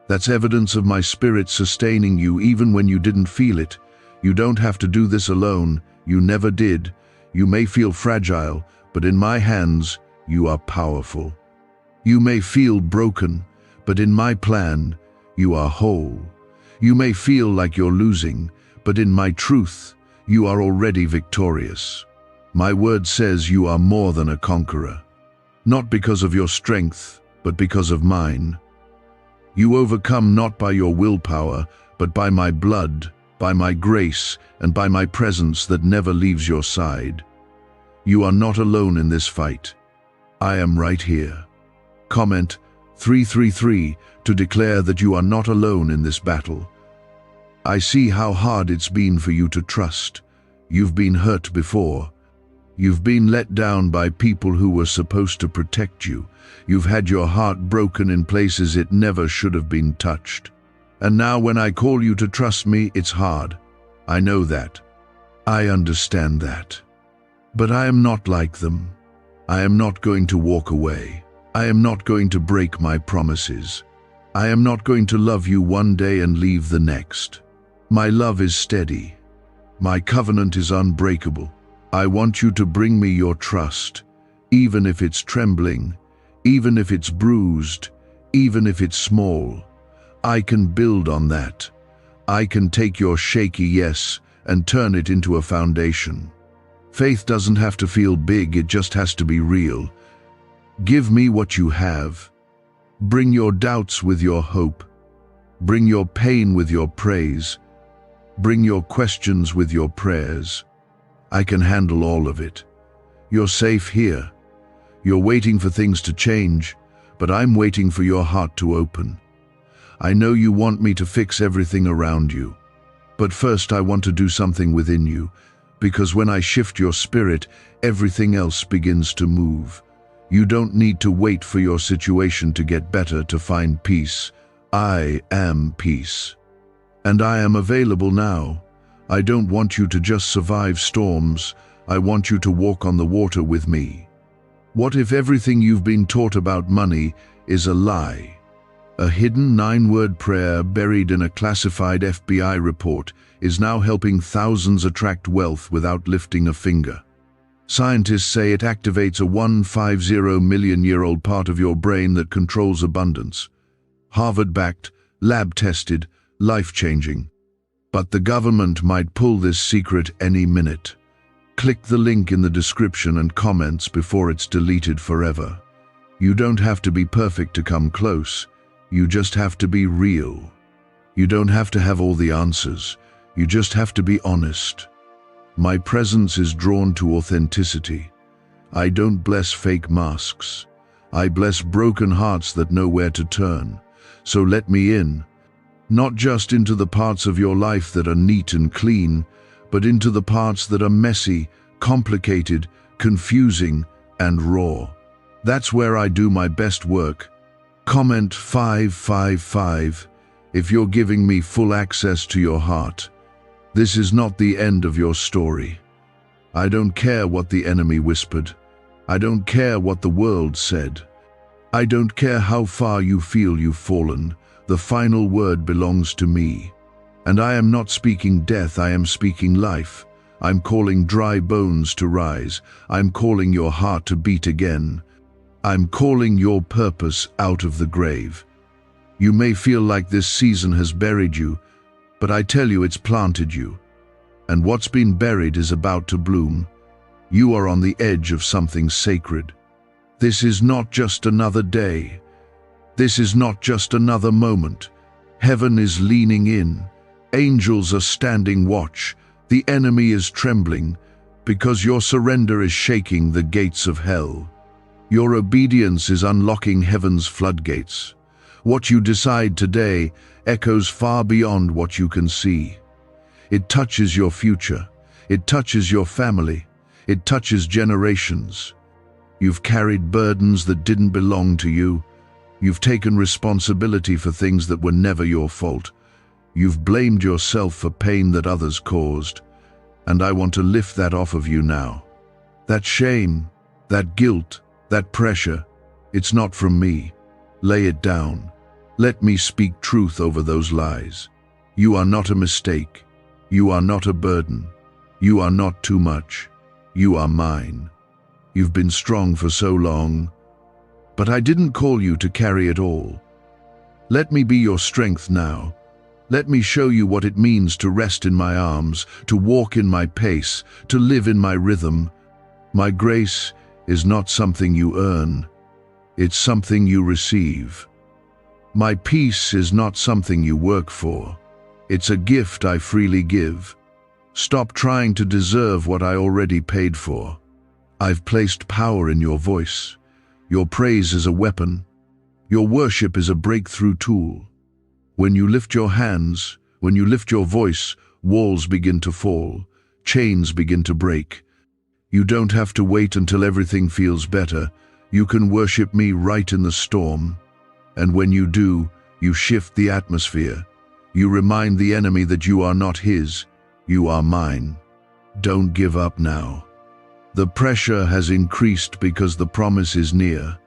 That's evidence of my spirit sustaining you even when you didn't feel it. You don't have to do this alone. You never did. You may feel fragile, but in my hands, you are powerful. You may feel broken, but in my plan, you are whole. You may feel like you're losing, but in my truth, you are already victorious. My word says you are more than a conqueror. Not because of your strength, but because of mine. You overcome not by your willpower, but by my blood, by my grace, and by my presence that never leaves your side. You are not alone in this fight. I am right here. Comment 333 to declare that you are not alone in this battle. I see how hard it's been for you to trust. You've been hurt before. You've been let down by people who were supposed to protect you. You've had your heart broken in places it never should have been touched. And now when I call you to trust me, it's hard. I know that. I understand that. But I am not like them. I am not going to walk away. I am not going to break my promises. I am not going to love you one day and leave the next. My love is steady. My covenant is unbreakable. I want you to bring me your trust, even if it's trembling, even if it's bruised, even if it's small. I can build on that. I can take your shaky yes and turn it into a foundation. Faith doesn't have to feel big, it just has to be real. Give me what you have. Bring your doubts with your hope. Bring your pain with your praise. Bring your questions with your prayers. I can handle all of it. You're safe here. You're waiting for things to change, but I'm waiting for your heart to open. I know you want me to fix everything around you. But first I want to do something within you, because when I shift your spirit, everything else begins to move. You don't need to wait for your situation to get better to find peace. I am peace. And I am available now. I don't want you to just survive storms. I want you to walk on the water with me. What if everything you've been taught about money is a lie? A hidden 9-word prayer buried in a classified FBI report is now helping thousands attract wealth without lifting a finger. Scientists say it activates a 150 million-year-old part of your brain that controls abundance. Harvard-backed, lab-tested, life-changing. But the government might pull this secret any minute. Click the link in the description and comments before it's deleted forever. You don't have to be perfect to come close. You just have to be real. You don't have to have all the answers. You just have to be honest. My presence is drawn to authenticity. I don't bless fake masks. I bless broken hearts that know where to turn. So let me in. Not just into the parts of your life that are neat and clean, but into the parts that are messy, complicated, confusing, and raw. That's where I do my best work. Comment 555 if you're giving me full access to your heart. This is not the end of your story. I don't care what the enemy whispered. I don't care what the world said. I don't care how far you feel you've fallen. The final word belongs to me. And I am not speaking death, I am speaking life. I'm calling dry bones to rise. I'm calling your heart to beat again. I'm calling your purpose out of the grave. You may feel like this season has buried you, but I tell you it's planted you. And what's been buried is about to bloom. You are on the edge of something sacred. This is not just another day. This is not just another moment. Heaven is leaning in. Angels are standing watch. The enemy is trembling because your surrender is shaking the gates of hell. Your obedience is unlocking heaven's floodgates. What you decide today echoes far beyond what you can see. It touches your future. It touches your family. It touches generations. You've carried burdens that didn't belong to you. You've taken responsibility for things that were never your fault. You've blamed yourself for pain that others caused, and I want to lift that off of you now. That shame, that guilt, that pressure, it's not from me. Lay it down. Let me speak truth over those lies. You are not a mistake. You are not a burden. You are not too much. You are mine. You've been strong for so long, but I didn't call you to carry it all. Let me be your strength now. Let me show you what it means to rest in my arms, to walk in my pace, to live in my rhythm. My grace is not something you earn. It's something you receive. My peace is not something you work for. It's a gift I freely give. Stop trying to deserve what I already paid for. I've placed power in your voice. Your praise is a weapon. Your worship is a breakthrough tool. When you lift your hands, when you lift your voice, walls begin to fall, chains begin to break. You don't have to wait until everything feels better. You can worship me right in the storm. And when you do, you shift the atmosphere. You remind the enemy that you are not his, you are mine. Don't give up now. The pressure has increased because the promise is near.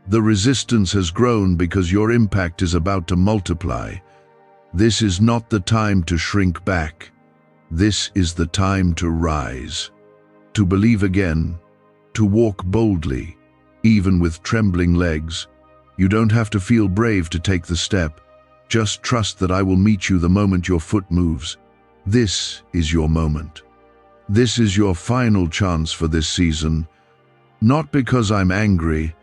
The resistance has grown because your impact is about to multiply. This is not the time to shrink back. This is the time to rise, to believe again, to walk boldly, even with trembling legs. You don't have to feel brave to take the step. Just trust that I will meet you the moment your foot moves. This is your moment. This is your final chance for this season, not because I'm angry,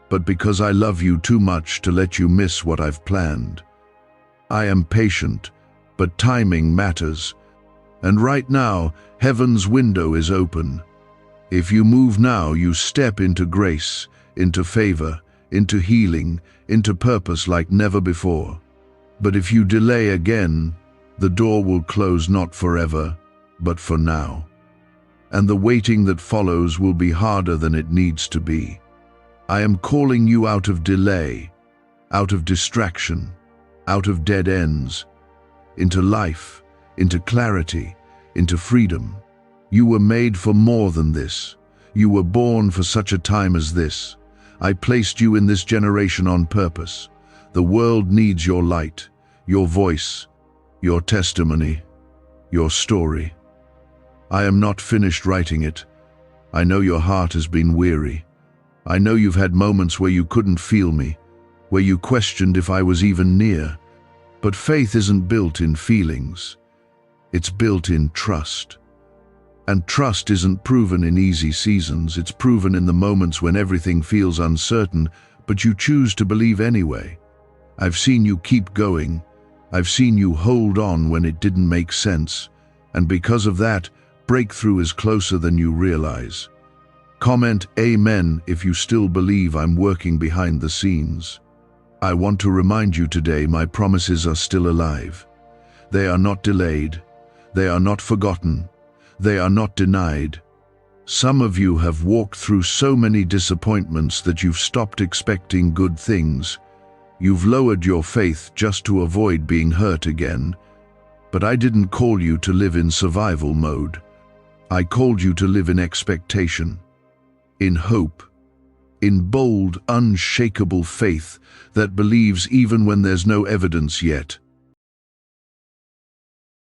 but because I love you too much to let you miss what I've planned. I am patient, but timing matters. And right now, heaven's window is open. If you move now, you step into grace, into favor, into healing, into purpose like never before. But if you delay again, the door will close not forever, but for now. And the waiting that follows will be harder than it needs to be. I am calling you out of delay, out of distraction, out of dead ends, into life, into clarity, into freedom. You were made for more than this. You were born for such a time as this. I placed you in this generation on purpose. The world needs your light, your voice, your testimony, your story. I am not finished writing it. I know your heart has been weary. I know you've had moments where you couldn't feel me, where you questioned if I was even near. But faith isn't built in feelings. It's built in trust. And trust isn't proven in easy seasons. It's proven in the moments when everything feels uncertain, but you choose to believe anyway. I've seen you keep going. I've seen you hold on when it didn't make sense. And because of that, breakthrough is closer than you realize. Comment Amen if you still believe I'm working behind the scenes. I want to remind you today my promises are still alive. They are not delayed. They are not forgotten. They are not denied. Some of you have walked through so many disappointments that you've stopped expecting good things. You've lowered your faith just to avoid being hurt again. But I didn't call you to live in survival mode. I called you to live in expectation, in hope, in bold, unshakable faith that believes even when there's no evidence yet.